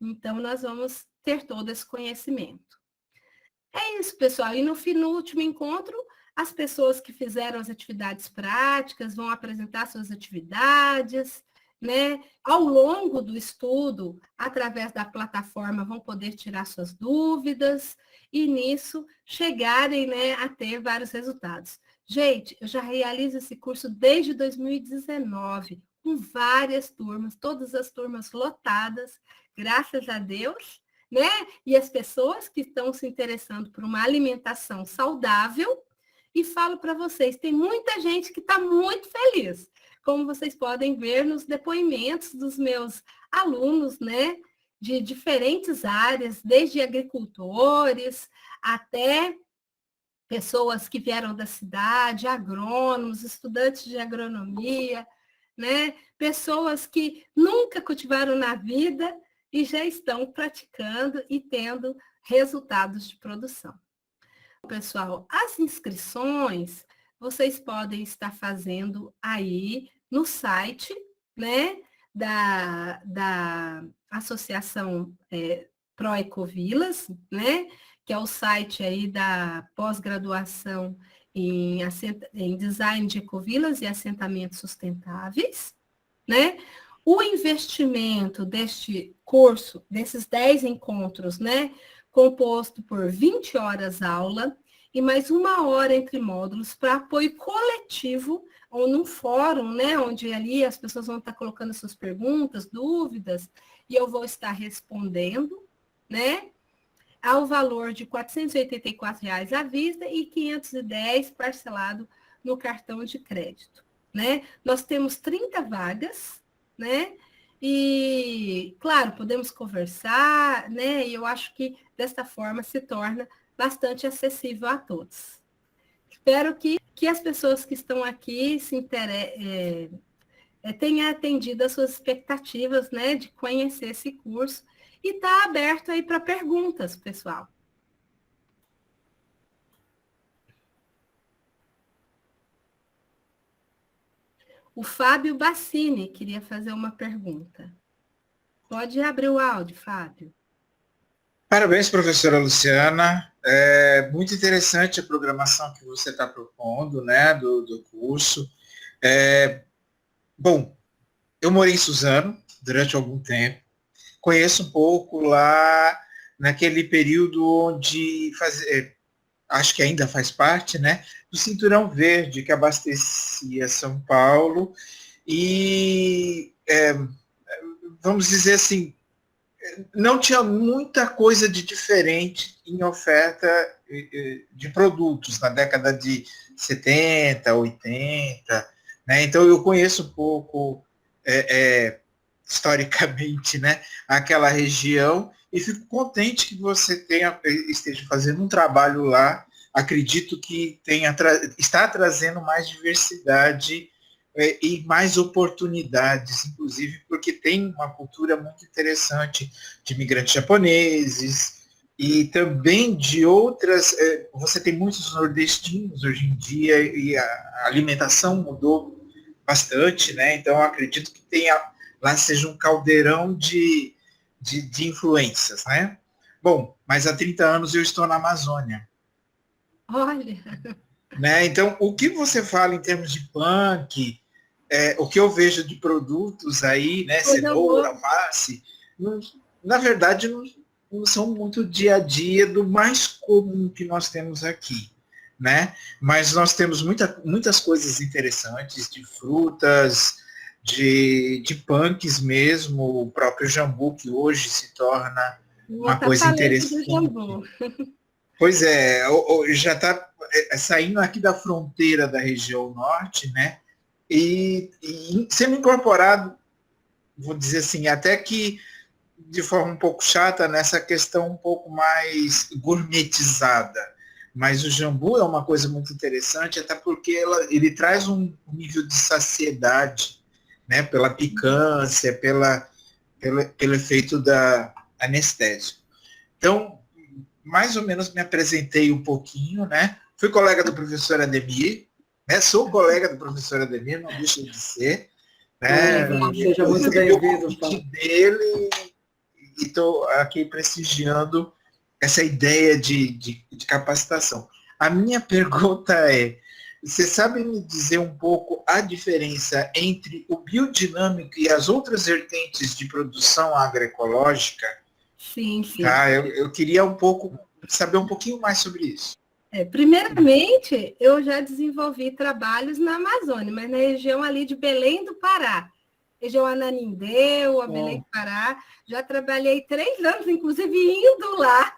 Então, nós vamos ter todo esse conhecimento. É isso, pessoal. E no último encontro, as pessoas que fizeram as atividades práticas vão apresentar suas atividades, né? Ao longo do estudo, através da plataforma, vão poder tirar suas dúvidas e nisso chegarem, né, a ter vários resultados. Gente, eu já realizo esse curso desde 2019, com várias turmas, todas as turmas lotadas, graças a Deus, né? E as pessoas que estão se interessando por uma alimentação saudável. E falo para vocês, tem muita gente que está muito feliz, como vocês podem ver nos depoimentos dos meus alunos, né? De diferentes áreas, desde agricultores até pessoas que vieram da cidade, agrônomos, estudantes de agronomia, né? Pessoas que nunca cultivaram na vida e já estão praticando e tendo resultados de produção. Pessoal, as inscrições vocês podem estar fazendo aí no site, né, da Associação Proecovilas, né, que é o site aí da pós-graduação em Design de Ecovilas e Assentamentos Sustentáveis, né? O investimento deste curso, desses 10 encontros, né, composto por 20 horas aula e mais 1 hora entre módulos para apoio coletivo, ou num fórum, né, onde ali as pessoas vão estar colocando suas perguntas, dúvidas, e eu vou estar respondendo, né, ao valor de R$ 484 à vista e 510 parcelado no cartão de crédito, né? Nós temos 30 vagas, né? E, claro, podemos conversar, né? E eu acho que desta forma se torna bastante acessível a todos. Espero que as pessoas que estão aqui tenham atendido às suas expectativas, né? De conhecer esse curso. E está aberto aí para perguntas, pessoal. O Fábio Bassini queria fazer uma pergunta. Pode abrir o áudio, Fábio. Parabéns, professora Luciana. É muito interessante a programação que você está propondo, né, do curso. Bom, eu morei em Suzano durante algum tempo. Conheço um pouco lá naquele período onde acho que ainda faz parte, né, do Cinturão Verde que abastecia São Paulo e vamos dizer assim, não tinha muita coisa de diferente em oferta de produtos na década de 70, 80, né? Então eu conheço um pouco historicamente, né, aquela região e fico contente que você esteja fazendo um trabalho lá. Acredito que está trazendo mais diversidade e mais oportunidades, inclusive porque tem uma cultura muito interessante de imigrantes japoneses e também de outras. Você tem muitos nordestinos hoje em dia e a alimentação mudou bastante, né? Então, eu acredito que lá seja um caldeirão de influências, né? Bom, mas há 30 anos eu estou na Amazônia. Olha! Né? Então, o que você fala em termos de punk, o que eu vejo de produtos aí, né, cenoura, alface, na verdade não são muito dia a dia do mais comum que nós temos aqui. né? Mas nós temos muitas coisas interessantes, de frutas, de punks mesmo, o próprio jambu, que hoje se torna uma coisa interessante. Pois é, já está saindo aqui da fronteira da região norte, né? E sendo incorporado, vou dizer assim, até que de forma um pouco chata, nessa questão um pouco mais gourmetizada. Mas o jambu é uma coisa muito interessante, até porque ele traz um nível de saciedade, né? Pela picância, pelo efeito da anestésico. Então, mais ou menos me apresentei um pouquinho, né? Fui colega do professor Ademir, né? Sou colega do professor Ademir, não deixa de ser. Né? Seja muito bem-vindo. Dele e estou aqui prestigiando essa ideia de capacitação. A minha pergunta é, você sabe me dizer um pouco a diferença entre o biodinâmico e as outras vertentes de produção agroecológica? Sim, sim. Tá, eu queria saber um pouquinho mais sobre isso. Primeiramente, eu já desenvolvi trabalhos na Amazônia, mas na região ali de Belém do Pará. Região Ananindeu, a Belém do Pará. Já trabalhei 3 anos, inclusive, indo lá,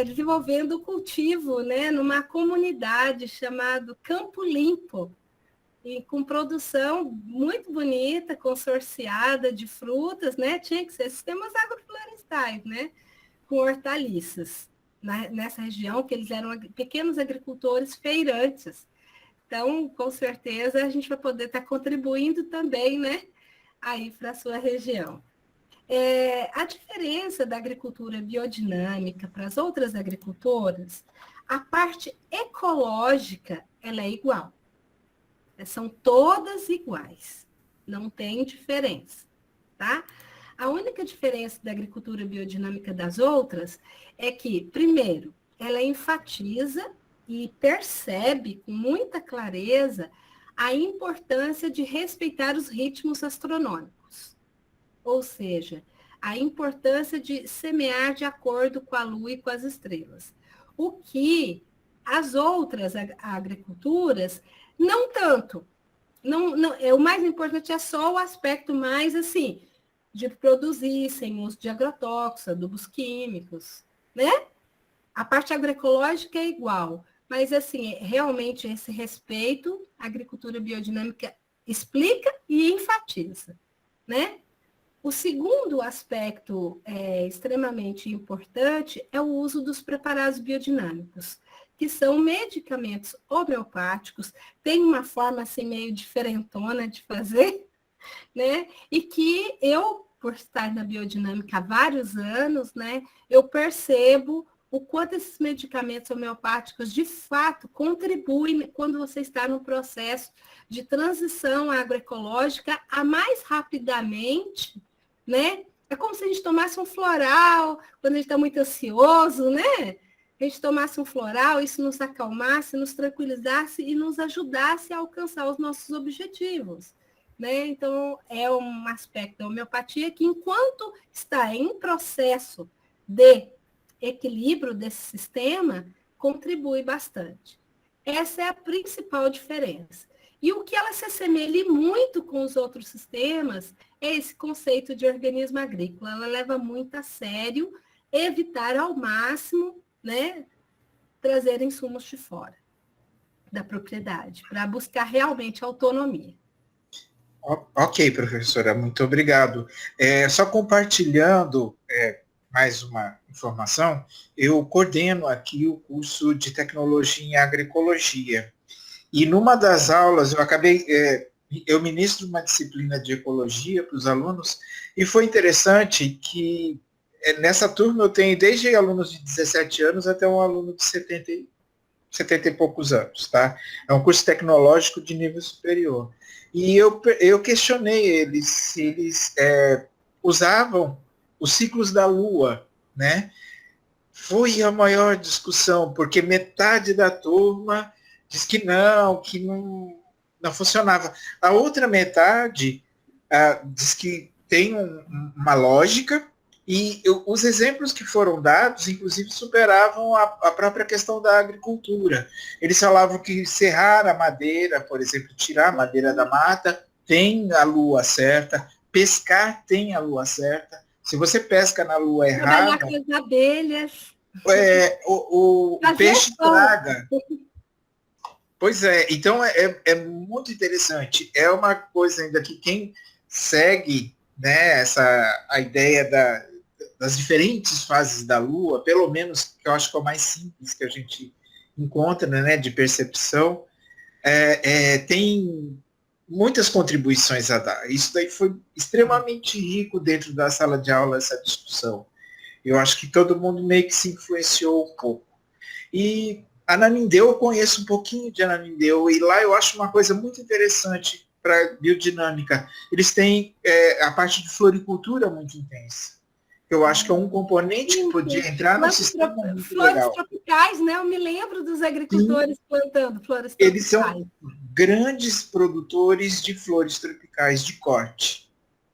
desenvolvendo o cultivo, né, numa comunidade chamada Campo Limpo, e com produção muito bonita, consorciada de frutas, né? Tinha que ser sistemas agroflorestais, né? Com hortaliças. Nessa região, que eles eram pequenos agricultores feirantes. Então, com certeza, a gente vai poder estar contribuindo também, né? Aí para a sua região. A diferença da agricultura biodinâmica para as outras agricultoras, a parte ecológica, ela é igual. São todas iguais, não tem diferença, tá? A única diferença da agricultura biodinâmica das outras é que, primeiro, ela enfatiza e percebe com muita clareza a importância de respeitar os ritmos astronômicos. Ou seja, a importância de semear de acordo com a lua e com as estrelas. O que as outras agriculturas não tanto. Não, o mais importante é só o aspecto mais assim, de produzir sem uso de agrotóxicos, adubos químicos, né? A parte agroecológica é igual, mas assim, realmente esse respeito, a agricultura biodinâmica explica e enfatiza, né? O segundo aspecto extremamente importante é o uso dos preparados biodinâmicos, que são medicamentos homeopáticos, tem uma forma assim meio diferentona de fazer, né? E que eu, por estar na biodinâmica há vários anos, né, eu percebo o quanto esses medicamentos homeopáticos de fato contribuem quando você está no processo de transição agroecológica a mais rapidamente, né? É como se a gente tomasse um floral quando a gente está muito ansioso, né? A gente tomasse um floral, isso nos acalmasse, nos tranquilizasse e nos ajudasse a alcançar os nossos objetivos. Né? Então, é um aspecto da homeopatia que, enquanto está em processo de equilíbrio desse sistema, contribui bastante. Essa é a principal diferença. E o que ela se assemelha muito com os outros sistemas é esse conceito de organismo agrícola. Ela leva muito a sério evitar ao máximo, né, trazer insumos de fora da propriedade, para buscar realmente autonomia. Ok, professora, muito obrigado. Só compartilhando mais uma informação, eu coordeno aqui o curso de tecnologia em agroecologia. E numa das aulas, eu ministro uma disciplina de ecologia para os alunos, e foi interessante que nessa turma eu tenho desde alunos de 17 anos até um aluno de 70 e poucos anos, tá? É um curso tecnológico de nível superior. E eu questionei eles se eles usavam os ciclos da Lua, né? Foi a maior discussão, porque metade da turma diz que não funcionava. A outra metade diz que tem uma lógica, os exemplos que foram dados, inclusive, superavam a própria questão da agricultura. Eles falavam que serrar a madeira, por exemplo, tirar a madeira da mata, tem a lua certa, pescar tem a lua certa. Se você pesca na lua Trabalhar errada, com as abelhas. o Fazer peixe pão. traga. Pois é, então é muito interessante. É uma coisa ainda que quem segue, né, a ideia das diferentes fases da Lua, pelo menos que eu acho que é o mais simples que a gente encontra, né, de percepção, tem muitas contribuições a dar. Isso daí foi extremamente rico dentro da sala de aula, essa discussão. Eu acho que todo mundo meio que se influenciou um pouco. E Ananindeu, eu conheço um pouquinho de Ananindeu, e lá eu acho uma coisa muito interessante para biodinâmica. Eles têm a parte de floricultura muito intensa. Eu acho que é um componente que podia entrar no sistema muito Flores legal. tropicais, né? Eu me lembro dos Sim, agricultores plantando flores eles tropicais. são grandes produtores de flores tropicais de corte.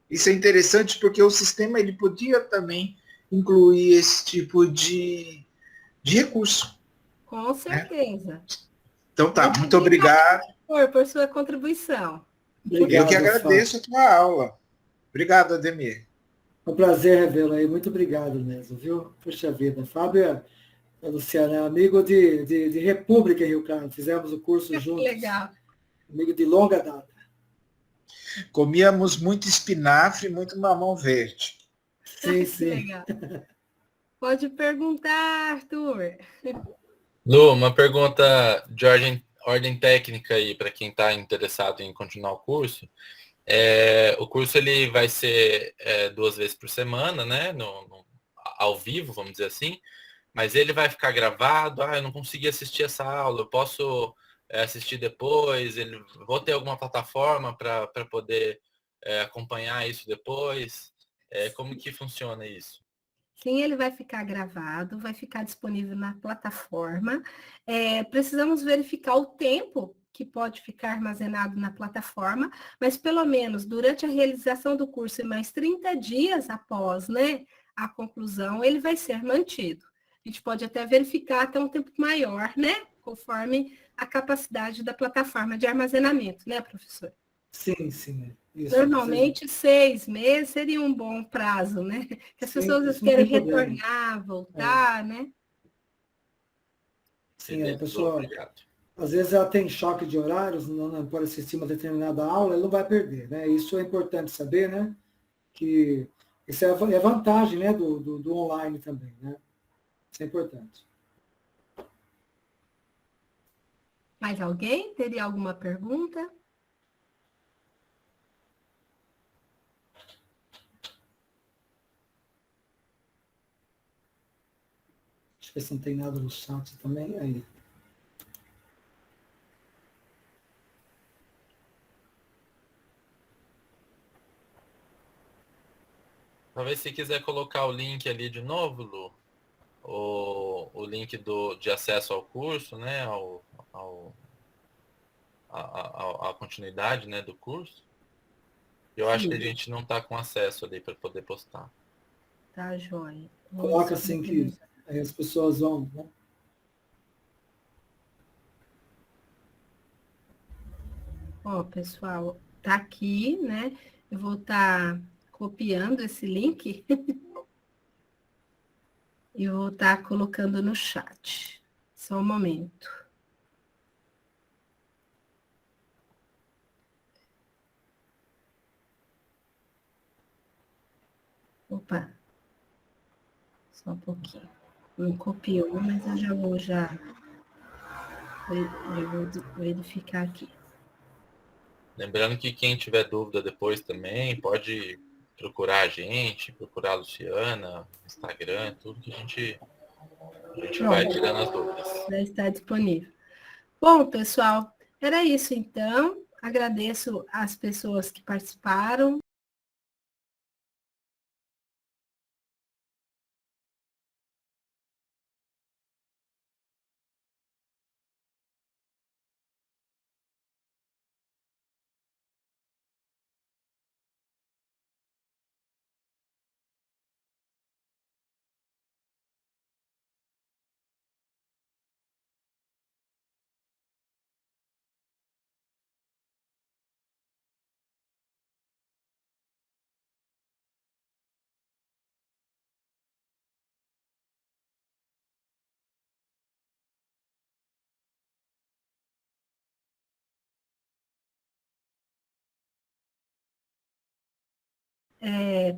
Isso é interessante porque o sistema ele podia também incluir esse tipo de recurso. Com Né? certeza. Então tá, muito obrigado. Por sua contribuição. Eu que Obrigado, Fábio. agradeço a tua aula. Obrigado, Ademir. É um prazer revê-lo aí. Muito obrigado mesmo, viu? Puxa vida. Fábio é Luciano, é amigo de República em Rio Claro. Fizemos o curso juntos. Legal. Amigo de longa data. Comíamos muito espinafre e muito mamão verde. Sim, Que sim. legal. Pode perguntar, Arthur. Lu, uma pergunta de ordem técnica aí para quem está interessado em continuar o curso. O curso ele vai ser 2 vezes por semana, né? Ao vivo, vamos dizer assim. Mas ele vai ficar gravado. Eu não consegui assistir essa aula. Eu posso assistir depois. Vou ter alguma plataforma para poder acompanhar isso depois. Como que funciona isso? Sim, ele vai ficar gravado, vai ficar disponível na plataforma. Precisamos verificar o tempo que pode ficar armazenado na plataforma, mas pelo menos durante a realização do curso e mais 30 dias após, né, a conclusão, ele vai ser mantido. A gente pode até verificar até um tempo maior, né, conforme a capacidade da plataforma de armazenamento, né, professor? Sim, sim. Isso. Normalmente 6 meses seria um bom prazo, né? Que as Sim, pessoas isso não querem tem problema. retornar, voltar, né? Sim, a Beleza, Lu, pessoa, obrigado. às vezes ela tem choque de horários, não pode assistir uma determinada aula, ele não vai perder, né? Isso é importante saber, né? Que isso é a vantagem, né, do online também, né? Isso é importante. Mais alguém? Teria alguma pergunta? Deixa eu ver se não tem nada no chat também. Aí. Talvez se quiser colocar o link ali de novo, Lu, o link de acesso ao curso, né, a continuidade, né, do curso. Eu acho que a Sim, gente não está com acesso ali para poder postar. Tá, joia. coloca assim que aí as pessoas vão, né? Ó, pessoal, tá aqui, né? Eu vou estar copiando esse link e vou estar colocando no chat. Só um momento. Opa, só um pouquinho. Não copiou, mas eu já vou verificar aqui. Lembrando que quem tiver dúvida depois também pode procurar a gente, procurar a Luciana, Instagram, tudo que a gente vai Pronto, tirando as dúvidas. já está disponível. Bom, pessoal, era isso então. Agradeço as pessoas que participaram.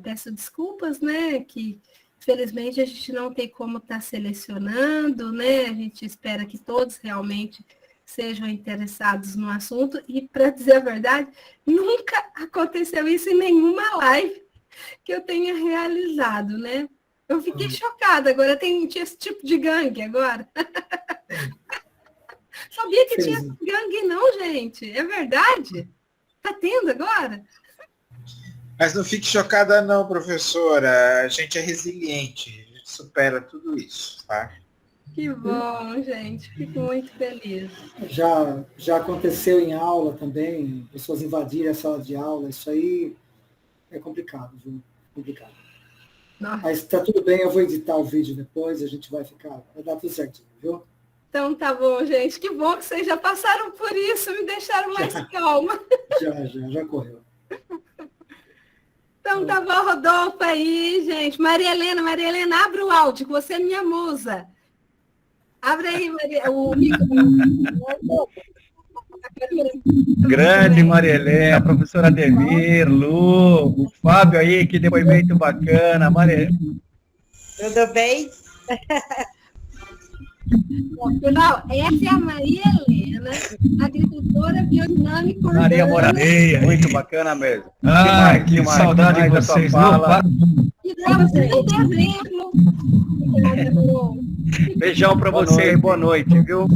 peço desculpas, né, que infelizmente a gente não tem como estar selecionando, né, a gente espera que todos realmente sejam interessados no assunto, e para dizer a verdade, nunca aconteceu isso em nenhuma live que eu tenha realizado, né? Eu fiquei chocada, agora tinha esse tipo de gangue agora. Sabia que tinha gangue não, gente? É verdade? Tá tendo agora? Mas não fique chocada não, professora. A gente é resiliente, a gente supera tudo isso, tá? Que bom, gente. Fico muito feliz. Já aconteceu em aula também, pessoas invadirem a sala de aula, isso aí é complicado, viu? Complicado. Nossa. Mas tá tudo bem, eu vou editar o vídeo depois, a gente vai dar tudo certinho, viu? Então tá bom, gente. Que bom que vocês já passaram por isso, me deixaram mais calma. Já correu. Então tá bom, Rodolfo aí, gente. Maria Helena, abre o áudio, que você é minha musa. Abre aí, Maria, o microfone. Grande Maria Helena, professora Ademir, Lu, o Fábio aí, que depoimento bacana. Maria... Tudo bem? Pessoal, essa é a Maria Helena, agricultora biodinâmica. Maria Moraneia, muito bacana mesmo. Ah, que saudade de vocês. E estamos em dezembro. Beijão para você e boa noite, viu?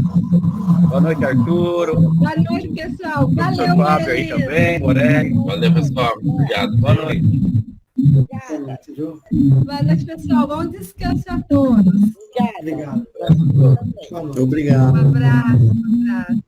Boa noite, Arturo. Boa noite, pessoal. Valeu, Fábio aí também, Morelli. Valeu, pessoal. Obrigado. Boa noite. Boa noite, pessoal. Bom descanso a todos. Obrigado. Obrigado. Obrigado. Um abraço.